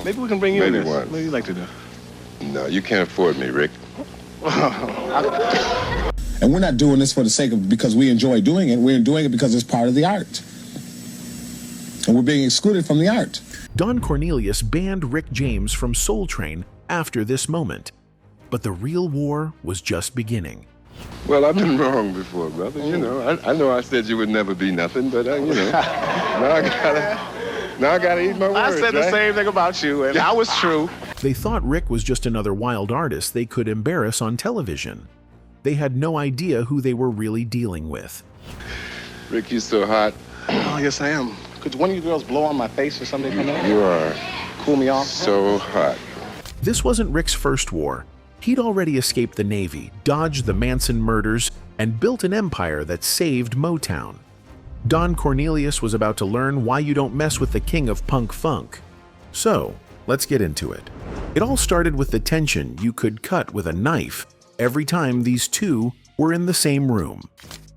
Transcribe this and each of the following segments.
Maybe we can bring you in Maybe this. once. What do you like to do? No, you can't afford me, Rick. And we're not doing this for the sake of because we enjoy doing it. We're doing it because it's part of the art. And we're being excluded from the art. Don Cornelius banned Rick James from Soul Train after this moment. But the real war was just beginning. Well, I've been wrong before, brother. You know, I know I said you would never be nothing, but you know, now I gotta eat my words. I said the same thing about you, and I was true. They thought Rick was just another wild artist they could embarrass on television. They had no idea who they were really dealing with. Rick, you so hot. Oh, yes, I am. Could one of you girls blow on my face or something? You are Cool me off? so hot. This wasn't Rick's first war. He'd already escaped the Navy, dodged the Manson murders, and built an empire that saved Motown. Don Cornelius was about to learn why you don't mess with the king of punk funk. So, let's get into it. It all started with the tension you could cut with a knife every time these two were in the same room.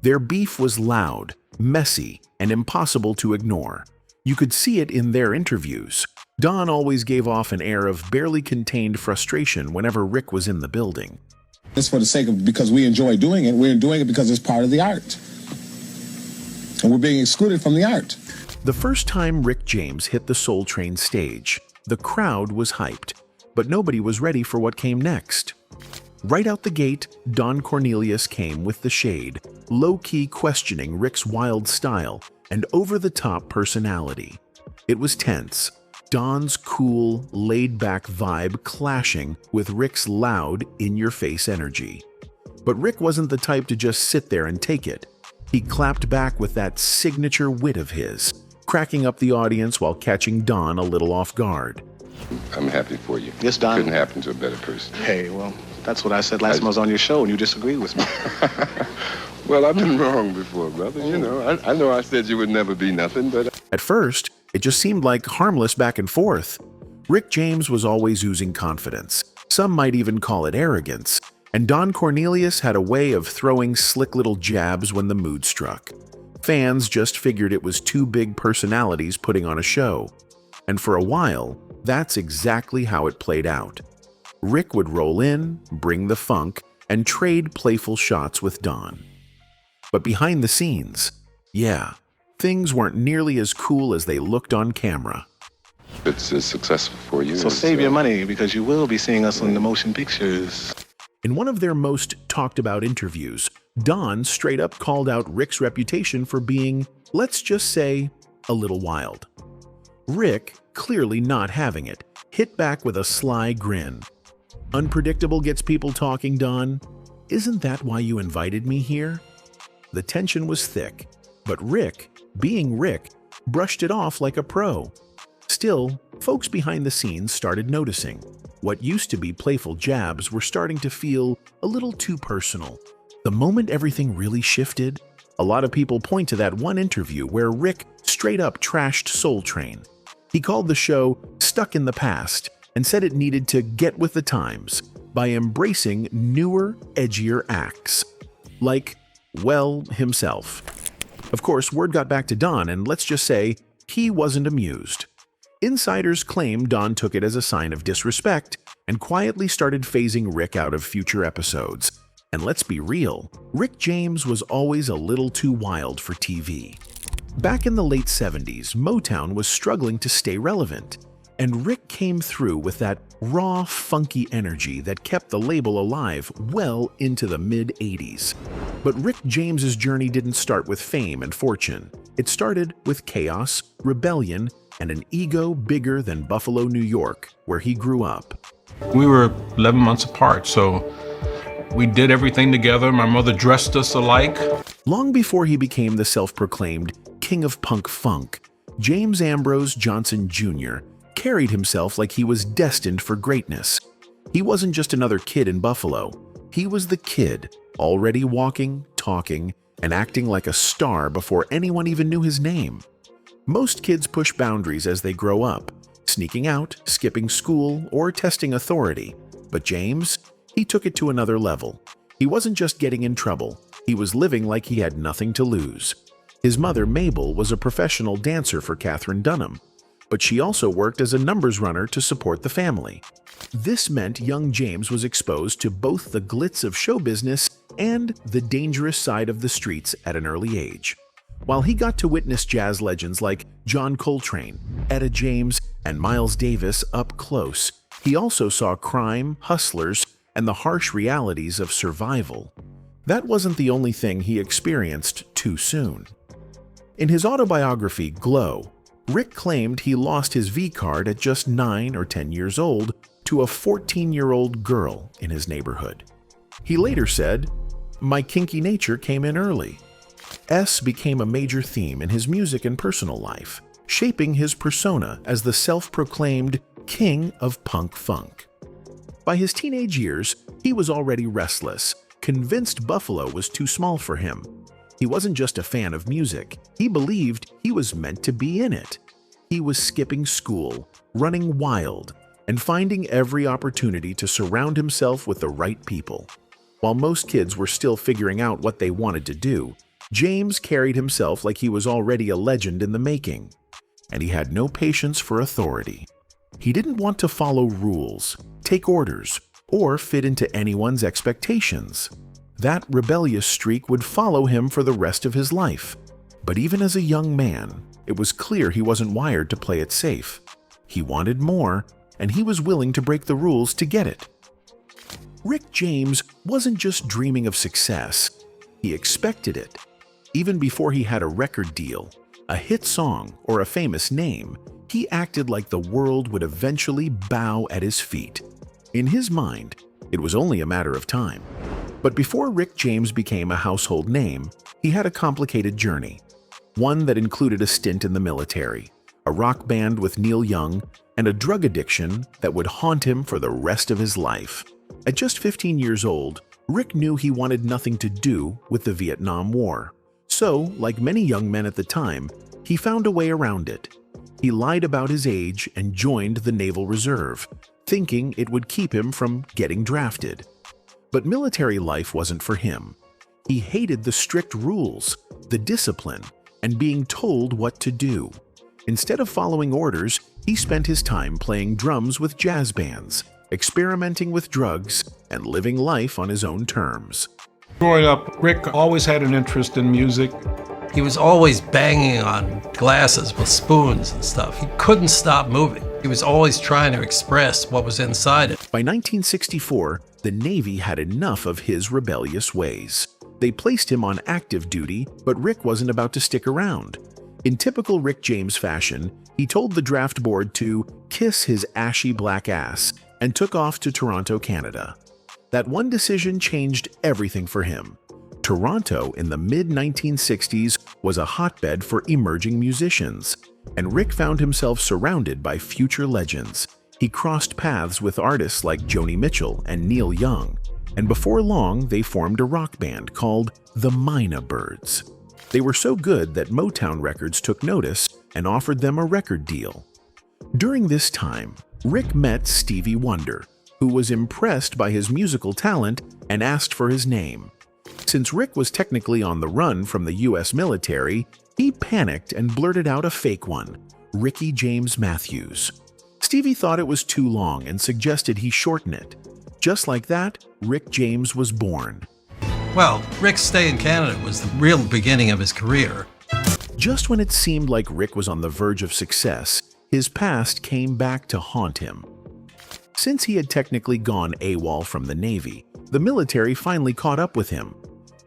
Their beef was loud, messy, and impossible to ignore. You could see it in their interviews. Don always gave off an air of barely contained frustration whenever Rick was in the building. It's for the sake of because we enjoy doing it. We're doing it because it's part of the art. And we're being excluded from the art. The first time Rick James hit the Soul Train stage, the crowd was hyped, but nobody was ready for what came next. Right out the gate, Don Cornelius came with the shade, low-key questioning Rick's wild style and over-the-top personality. It was tense. Don's cool, laid-back vibe clashing with Rick's loud, in-your-face energy. But Rick wasn't the type to just sit there and take it. He clapped back with that signature wit of his, cracking up the audience while catching Don a little off guard. I'm happy for you. Yes, Don. Couldn't happen to a better person. Hey, well, that's what I said last time I was on your show, and you disagreed with me. Well, I've been wrong before, brother. You know, I know I said you would never be nothing, but... At first, it just seemed like harmless back and forth. Rick James was always oozing confidence. Some might even call it arrogance. And Don Cornelius had a way of throwing slick little jabs when the mood struck. Fans just figured it was two big personalities putting on a show. And for a while, that's exactly how it played out. Rick would roll in, bring the funk, and trade playful shots with Don. But behind the scenes, yeah, things weren't nearly as cool as they looked on camera. It's as successful for you. So save your money, because you will be seeing us in the motion pictures. In one of their most talked about interviews, Don straight up called out Rick's reputation for being, let's just say, a little wild. Rick, clearly not having it, hit back with a sly grin. Unpredictable gets people talking, Don. Isn't that why you invited me here? The tension was thick, but Rick, being Rick, brushed it off like a pro. Still, folks behind the scenes started noticing. What used to be playful jabs were starting to feel a little too personal. The moment everything really shifted, a lot of people point to that one interview where Rick straight up trashed Soul Train. He called the show stuck in the past and said it needed to get with the times by embracing newer, edgier acts. Like, well, himself. Of course, word got back to Don, and let's just say, he wasn't amused. Insiders claim Don took it as a sign of disrespect and quietly started phasing Rick out of future episodes. And let's be real, Rick James was always a little too wild for TV. Back in the late 70s, Motown was struggling to stay relevant, and Rick came through with that raw, funky energy that kept the label alive well into the mid-80s. But Rick James's journey didn't start with fame and fortune. It started with chaos, rebellion, and an ego bigger than Buffalo, New York, where he grew up. We were 11 months apart, so we did everything together. My mother dressed us alike. Long before he became the self-proclaimed king of punk funk, James Ambrose Johnson Jr. carried himself like he was destined for greatness. He wasn't just another kid in Buffalo. He was the kid, already walking, talking, and acting like a star before anyone even knew his name. Most kids push boundaries as they grow up, sneaking out, skipping school, or testing authority. But James, he took it to another level. He wasn't just getting in trouble, he was living like he had nothing to lose. His mother, Mabel, was a professional dancer for Katherine Dunham. but she also worked as a numbers runner to support the family. This meant young James was exposed to both the glitz of show business and the dangerous side of the streets at an early age. While he got to witness jazz legends like John Coltrane, Etta James, and Miles Davis up close, he also saw crime, hustlers, and the harsh realities of survival. That wasn't the only thing he experienced too soon. In his autobiography, Glow, Rick claimed he lost his V-card at just 9 or 10 years old to a 14-year-old girl in his neighborhood. He later said, "My kinky nature came in early." S became a major theme in his music and personal life, shaping his persona as the self-proclaimed king of punk funk. By his teenage years, he was already restless, convinced Buffalo was too small for him. He wasn't just a fan of music, he believed he was meant to be in it. He was skipping school, running wild, and finding every opportunity to surround himself with the right people. While most kids were still figuring out what they wanted to do, James carried himself like he was already a legend in the making, and he had no patience for authority. He didn't want to follow rules, take orders, or fit into anyone's expectations. That rebellious streak would follow him for the rest of his life. But even as a young man, it was clear he wasn't wired to play it safe. He wanted more, and he was willing to break the rules to get it. Rick James wasn't just dreaming of success, he expected it. Even before he had a record deal, a hit song, or a famous name, he acted like the world would eventually bow at his feet. In his mind, it was only a matter of time. But before Rick James became a household name, he had a complicated journey. One that included a stint in the military, a rock band with Neil Young, and a drug addiction that would haunt him for the rest of his life. At just 15 years old, Rick knew he wanted nothing to do with the Vietnam War. So, like many young men at the time, he found a way around it. He lied about his age and joined the Naval Reserve, thinking it would keep him from getting drafted. But military life wasn't for him. He hated the strict rules, the discipline, and being told what to do. Instead of following orders, he spent his time playing drums with jazz bands, experimenting with drugs, and living life on his own terms. Growing up, Rick always had an interest in music. He was always banging on glasses with spoons and stuff. He couldn't stop moving. He was always trying to express what was inside it. By 1964, the Navy had enough of his rebellious ways. They placed him on active duty, but Rick wasn't about to stick around. In typical Rick James fashion, he told the draft board to kiss his ashy black ass and took off to Toronto, Canada. That one decision changed everything for him. Toronto in the mid-1960s was a hotbed for emerging musicians, and Rick found himself surrounded by future legends. He crossed paths with artists like Joni Mitchell and Neil Young, and before long they formed a rock band called the Mina Birds. They were so good that Motown Records took notice and offered them a record deal. During this time, Rick met Stevie Wonder, who was impressed by his musical talent and asked for his name. Since Rick was technically on the run from the US military, he panicked and blurted out a fake one, Ricky James Matthews. Stevie thought it was too long and suggested he shorten it. Just like that, Rick James was born. Well, Rick's stay in Canada was the real beginning of his career. Just when it seemed like Rick was on the verge of success, his past came back to haunt him. Since he had technically gone AWOL from the Navy, the military finally caught up with him.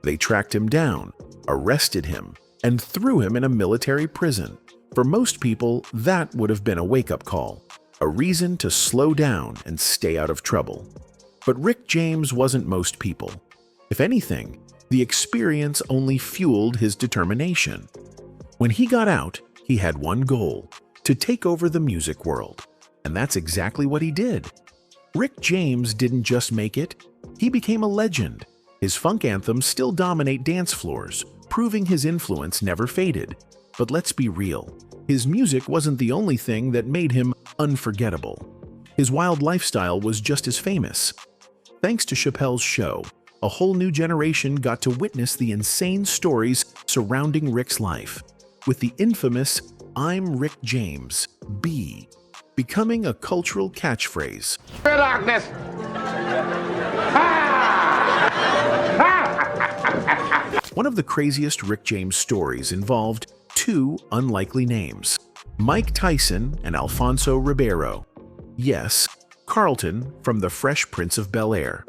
They tracked him down, arrested him, and threw him in a military prison. For most people, that would have been a wake-up call, a reason to slow down and stay out of trouble. But Rick James wasn't most people. If anything, the experience only fueled his determination. When he got out, he had one goal: to take over the music world. And that's exactly what he did. Rick James didn't just make it, he became a legend. His funk anthems still dominate dance floors, proving his influence never faded. But let's be real, his music wasn't the only thing that made him unforgettable. His wild lifestyle was just as famous. Thanks to Chappelle's show, a whole new generation got to witness the insane stories surrounding Rick's life. With the infamous I'm Rick James, B, becoming a cultural catchphrase. Darkness! One of the craziest Rick James stories involved two unlikely names, Mike Tyson and Alfonso Ribeiro. Yes, Carlton from The Fresh Prince of Bel-Air.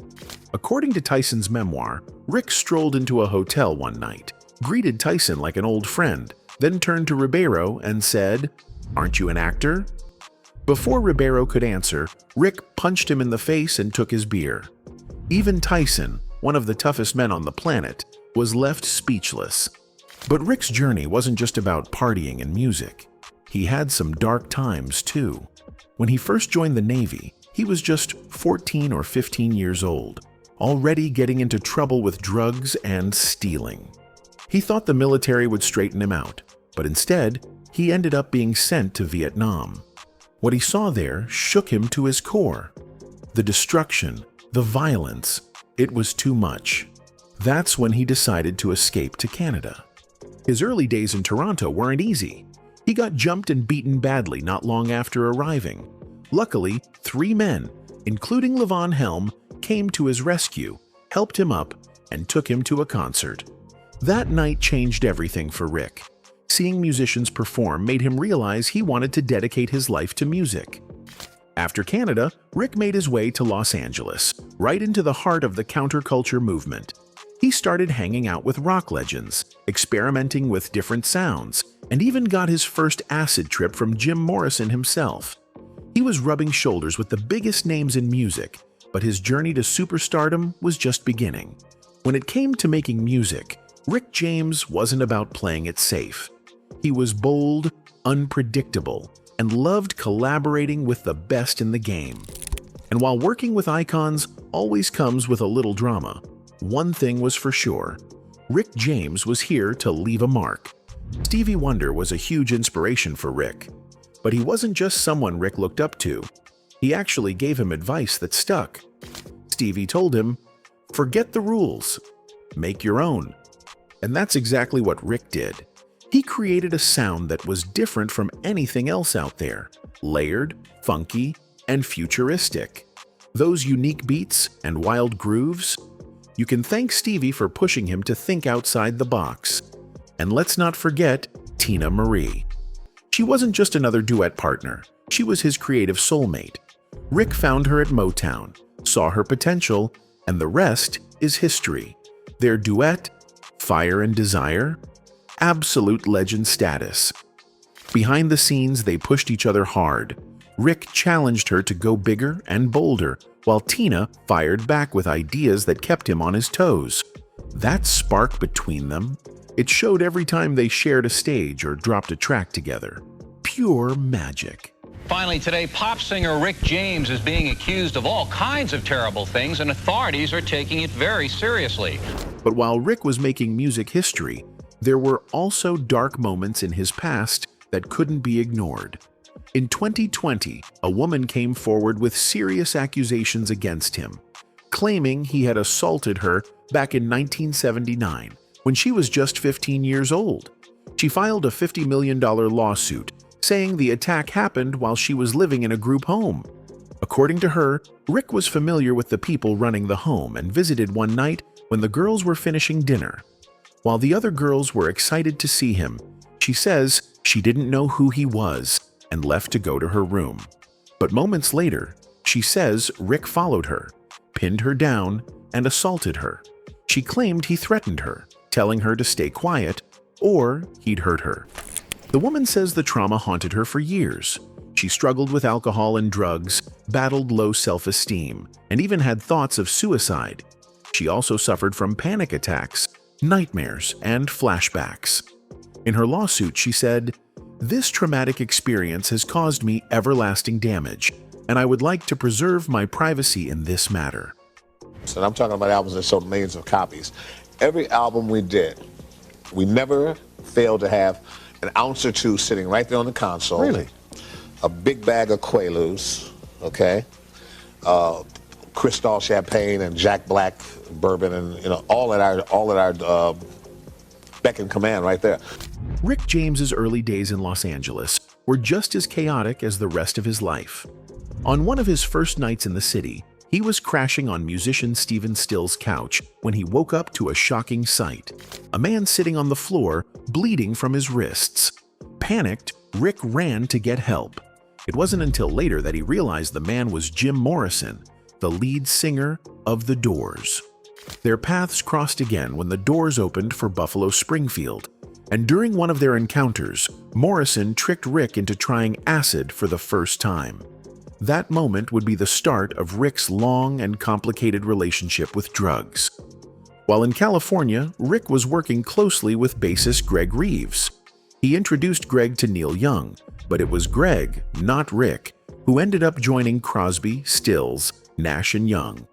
According to Tyson's memoir, Rick strolled into a hotel one night, greeted Tyson like an old friend, then turned to Ribeiro and said, "Aren't you an actor?" Before Ribeiro could answer, Rick punched him in the face and took his beer. Even Tyson, one of the toughest men on the planet, was left speechless. But Rick's journey wasn't just about partying and music. He had some dark times, too. When he first joined the Navy, he was just 14 or 15 years old, already getting into trouble with drugs and stealing. He thought the military would straighten him out, but instead, he ended up being sent to Vietnam. What he saw there shook him to his core. The destruction, the violence, it was too much. That's when he decided to escape to Canada. His early days in Toronto weren't easy. He got jumped and beaten badly not long after arriving. Luckily, 3 men, including Levon Helm, came to his rescue, helped him up, and took him to a concert. That night changed everything for Rick. Seeing musicians perform made him realize he wanted to dedicate his life to music. After Canada, Rick made his way to Los Angeles, right into the heart of the counterculture movement. He started hanging out with rock legends, experimenting with different sounds, and even got his first acid trip from Jim Morrison himself. He was rubbing shoulders with the biggest names in music, but his journey to superstardom was just beginning. When it came to making music, Rick James wasn't about playing it safe. He was bold, unpredictable, and loved collaborating with the best in the game. And while working with icons always comes with a little drama, one thing was for sure: Rick James was here to leave a mark. Stevie Wonder was a huge inspiration for Rick. But he wasn't just someone Rick looked up to. He actually gave him advice that stuck. Stevie told him, "Forget the rules. Make your own." And that's exactly what Rick did. He created a sound that was different from anything else out there, layered, funky, and futuristic. Those unique beats and wild grooves? You can thank Stevie for pushing him to think outside the box. And let's not forget Tina Marie. She wasn't just another duet partner, she was his creative soulmate. Rick found her at Motown, saw her potential, and the rest is history. Their duet, Fire and Desire, absolute legend status. Behind the scenes, they pushed each other hard. Rick challenged her to go bigger and bolder, while Tina fired back with ideas that kept him on his toes. That spark between them, it showed every time they shared a stage or dropped a track together. Pure magic. Finally today, pop singer Rick James is being accused of all kinds of terrible things, and authorities are taking it very seriously. But while Rick was making music history, there were also dark moments in his past that couldn't be ignored. In 2020, a woman came forward with serious accusations against him, claiming he had assaulted her back in 1979 when she was just 15 years old. She filed a $50 million lawsuit, saying the attack happened while she was living in a group home. According to her, Rick was familiar with the people running the home and visited one night when the girls were finishing dinner. While the other girls were excited to see him, she says she didn't know who he was and left to go to her room. But moments later, she says Rick followed her, pinned her down, and assaulted her. She claimed he threatened her, telling her to stay quiet or he'd hurt her. The woman says the trauma haunted her for years. She struggled with alcohol and drugs, battled low self-esteem, and even had thoughts of suicide. She also suffered from panic attacks, nightmares, and flashbacks. In her lawsuit, she said, "This traumatic experience has caused me everlasting damage, and I would like to preserve my privacy in this matter." And I'm talking about albums that sold millions of copies. Every album we did, we never failed to have an ounce or two sitting right there on the console. Really? A big bag of Quaaludes, okay? Cristal champagne and Jack Black bourbon, and all at our beck and command right there. Rick James's early days in Los Angeles were just as chaotic as the rest of his life. On one of his first nights in the city, he was crashing on musician Stephen Still's couch when he woke up to a shocking sight: a man sitting on the floor, bleeding from his wrists. Panicked, Rick ran to get help. It wasn't until later that he realized the man was Jim Morrison, the lead singer of The Doors. Their paths crossed again when the doors opened for Buffalo Springfield, and during one of their encounters, Morrison tricked Rick into trying acid for the first time. That moment would be the start of Rick's long and complicated relationship with drugs. While in California, Rick was working closely with bassist Greg Reeves. He introduced Greg to Neil Young, but it was Greg, not Rick, who ended up joining Crosby, Stills, Nash & Young.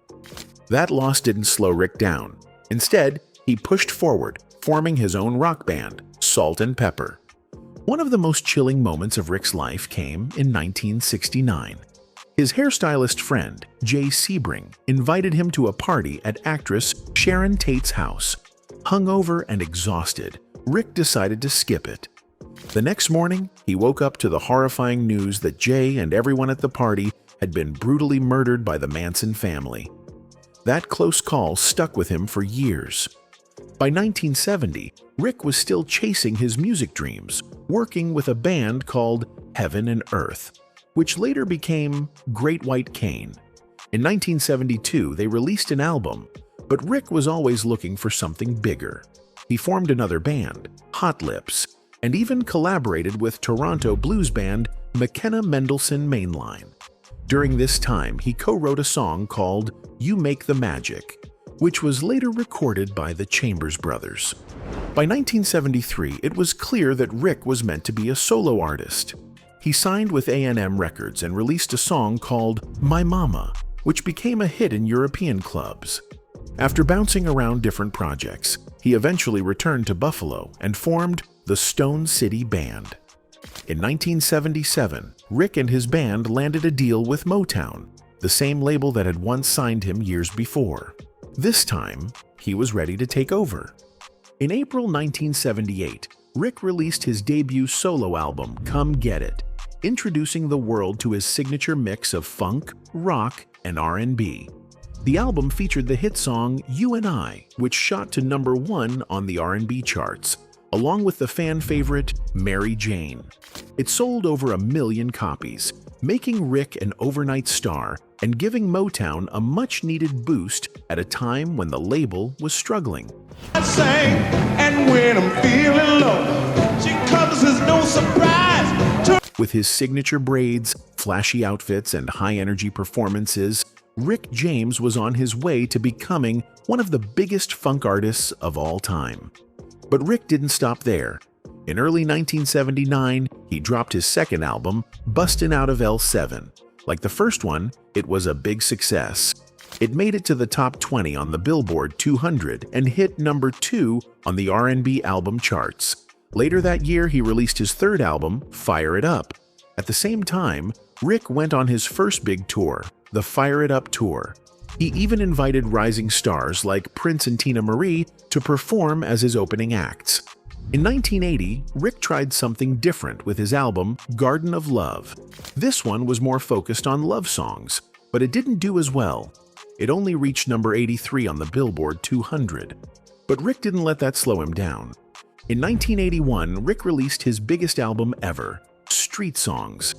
That loss didn't slow Rick down. Instead, he pushed forward, forming his own rock band, Salt and Pepper. One of the most chilling moments of Rick's life came in 1969. His hairstylist friend, Jay Sebring, invited him to a party at actress Sharon Tate's house. Hungover and exhausted, Rick decided to skip it. The next morning, he woke up to the horrifying news that Jay and everyone at the party had been brutally murdered by the Manson family. That close call stuck with him for years. By 1970, Rick was still chasing his music dreams, working with a band called Heaven and Earth, which later became Great White Cane. In 1972, they released an album, but Rick was always looking for something bigger. He formed another band, Hot Lips, and even collaborated with Toronto blues band McKenna Mendelssohn Mainline. During this time, he co-wrote a song called You Make the Magic, which was later recorded by the Chambers Brothers. By 1973, it was clear that Rick was meant to be a solo artist. He signed with A&M Records and released a song called My Mama, which became a hit in European clubs. After bouncing around different projects, he eventually returned to Buffalo and formed the Stone City Band. In 1977, Rick and his band landed a deal with Motown, the same label that had once signed him years before. This time, he was ready to take over. In April 1978, Rick released his debut solo album, Come Get It, introducing the world to his signature mix of funk, rock, and R&B. The album featured the hit song You and I, which shot to #1 on the R&B charts, along with the fan favorite Mary Jane. It sold over 1 million copies, making Rick an overnight star and giving Motown a much-needed boost at a time when the label was struggling. I sing, and when I'm feeling low, she comes as no surprise. With his signature braids, flashy outfits, and high-energy performances, Rick James was on his way to becoming one of the biggest funk artists of all time. But Rick didn't stop there. In early 1979, he dropped his second album, Bustin' Out of L7. Like the first one, it was a big success. It made it to the top 20 on the Billboard 200 and hit #2 on the R&B album charts. Later that year, he released his third album, Fire It Up. At the same time, Rick went on his first big tour, the Fire It Up Tour. He even invited rising stars like Prince and Tina Marie to perform as his opening acts. In 1980, Rick tried something different with his album, Garden of Love. This one was more focused on love songs, but it didn't do as well. It only reached #83 on the Billboard 200. But Rick didn't let that slow him down. In 1981, Rick released his biggest album ever, Street Songs.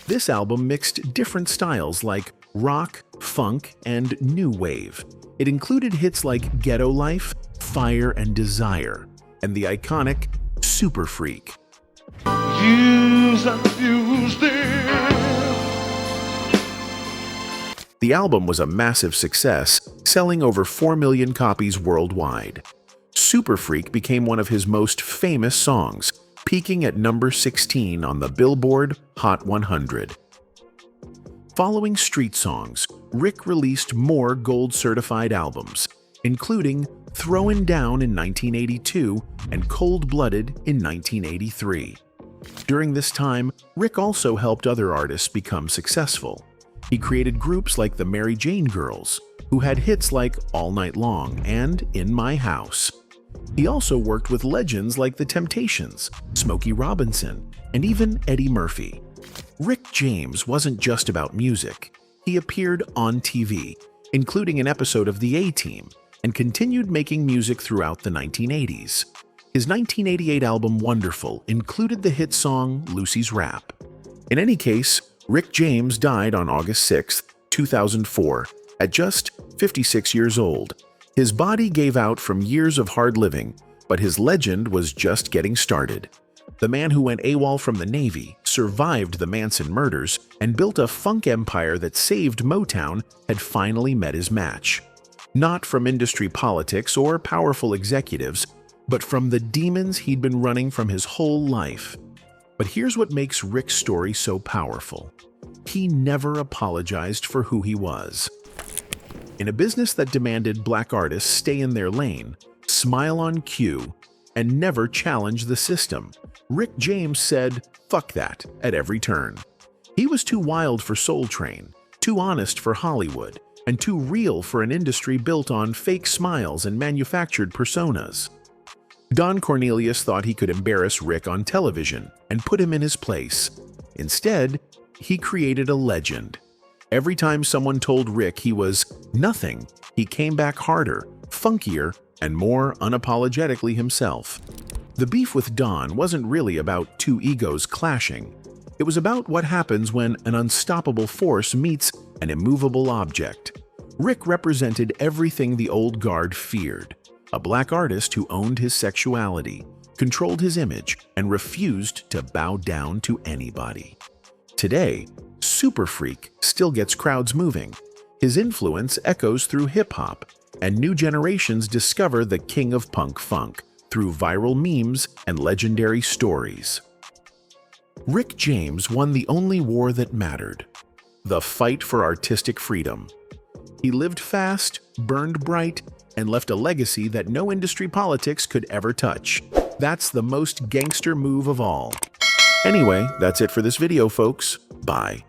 This album mixed different styles like rock, funk, and new wave. It included hits like Ghetto Life, Fire and Desire, and the iconic Super Freak. The album was a massive success, selling over 4 million copies worldwide. Super Freak became one of his most famous songs, peaking at #16 on the Billboard Hot 100. Following Street Songs, Rick released more gold-certified albums, including Throwin' Down in 1982 and Cold Blooded in 1983. During this time, Rick also helped other artists become successful. He created groups like the Mary Jane Girls, who had hits like All Night Long and In My House. He also worked with legends like The Temptations, Smokey Robinson, and even Eddie Murphy. Rick James wasn't just about music. He appeared on TV, including an episode of The A-Team, and continued making music throughout the 1980s. His 1988 album Wonderful included the hit song Lucy's Rap. In any case, Rick James died on August 6, 2004, at just 56 years old. His body gave out from years of hard living, but his legend was just getting started. The man who went AWOL from the Navy, survived the Manson murders, and built a funk empire that saved Motown had finally met his match. Not from industry politics or powerful executives, but from the demons he'd been running from his whole life. But here's what makes Rick's story so powerful. He never apologized for who he was. In a business that demanded black artists stay in their lane, smile on cue, and never challenge the system, Rick James said, "Fuck that," at every turn. He was too wild for Soul Train, too honest for Hollywood, and too real for an industry built on fake smiles and manufactured personas. Don Cornelius thought he could embarrass Rick on television and put him in his place. Instead, he created a legend. Every time someone told Rick he was nothing, he came back harder, funkier, and more unapologetically himself. The beef with Don wasn't really about two egos clashing. It was about what happens when an unstoppable force meets an immovable object. Rick represented everything the old guard feared. A black artist who owned his sexuality, controlled his image, and refused to bow down to anybody. Today, Super Freak still gets crowds moving. His influence echoes through hip-hop, and new generations discover the king of punk funk through viral memes and legendary stories. Rick James won the only war that mattered, the fight for artistic freedom. He lived fast, burned bright, and left a legacy that no industry politics could ever touch. That's the most gangster move of all. Anyway, that's it for this video, folks. Bye.